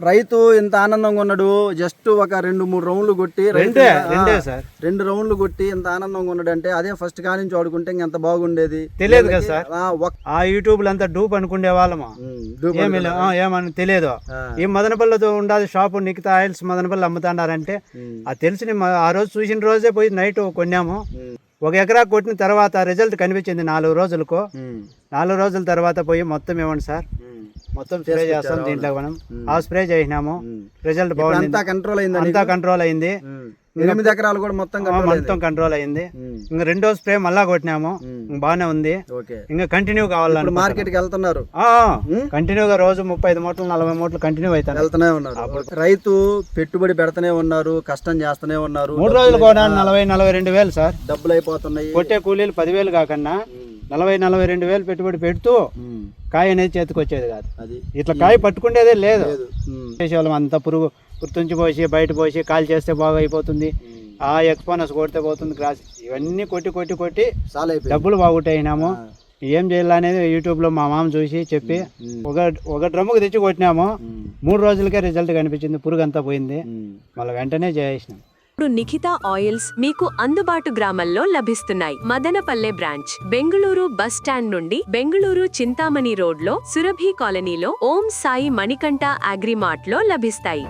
రైతు ఇంత ఆనందంగా ఉన్నాడు. జస్ట్ ఒక 2-3 రౌండ్లు కొట్టి రెండే సార్ 2 రౌండ్లు కొట్టి ఇంత ఆనందంగా ఉన్నాడు అంటే అదే ఫస్ట్ కానించి వాడుకుంటే ఇంకెంత బాగుండేది. తెలియదు కదా సార్. ఆ యూట్యూబ్ అంతా డూప్ అనుకునే వాళ్ళము, ఏమని తెలియదు. ఈ మదనపల్లితో ఉండాలి షాపు నిఖిత ఆయిల్స్ మదనపల్లి అమ్ముతున్నారంటే అది తెలిసి ఆ రోజు చూసిన రోజే పోయి నైట్ కొన్నాము. 1 ఎకరా కొట్టిన తర్వాత రిజల్ట్ కనిపించింది 4 రోజులకు. 4 రోజుల తర్వాత పోయి మొత్తం ఏమండి సార్ మొత్తం స్ప్రే చేస్తాం దీంట్లో మనం ఆ స్ప్రే చేసినాము. రిజల్ట్ బాగుంది, అంతా కంట్రోల్ అయింది. 8 ఎకరాలు కూడా మొత్తం కంట్రోల్ అయింది. ఇంకా 2వ స్ప్రే మళ్ళా కొట్టినాము, బాగానే ఉంది. ఇంకా కంటిన్యూ కావాలంటే మార్కెట్ కి వెళ్తున్నారు కంటిన్యూగా రోజు 35 మూటలు 40 మూటలు కంటిన్యూ వెళ్తూనే ఉన్నారు. రైతు పెట్టుబడి పెడతానే ఉన్నారు, కష్టం చేస్తూనే ఉన్నారు. 3 రోజులు కూడా 40-42 వేలు సార్ డబ్బులు అయిపోతున్నాయి. కొట్టే కూలీలు 10,000 కాకుండా 40-42 వేలు పెట్టుబడి పెడుతూ కాయ అనేది చేతికి వచ్చేది కాదు. ఇట్లా కాయ పట్టుకునేదే లేదు. చేసేవాళ్ళం అంతా పురుగు గుర్తుంచి పోసి బయట పోసి కాల్ చేస్తే బాగా అయిపోతుంది, ఆ ఎక్స్పోనస్ కొడితే పోతుంది క్రాస్, ఇవన్నీ కొట్టి డబ్బులు బాగుంటాయినాము. ఏం చేయాలనేది యూట్యూబ్ లో మా మామ చూసి చెప్పి ఒక డ్రమ్ముకు తెచ్చి కొట్టినాము. 3 రోజులకే రిజల్ట్ కనిపించింది, పురుగు అంతా పోయింది. మళ్ళీ వెంటనే చేసినాం. ఇప్పుడు నిఖిత ఆయిల్స్ మీకు అందుబాటు గ్రామాల్లో లభిస్తున్నాయి. Madanapalle branch Bengaluru bus stand నుండి బెంగుళూరు చింతామణి రోడ్ లో సురభి కాలనీలో ఓం సాయి మణికంఠ అగ్రిమార్ట్ లో లభిస్తాయి.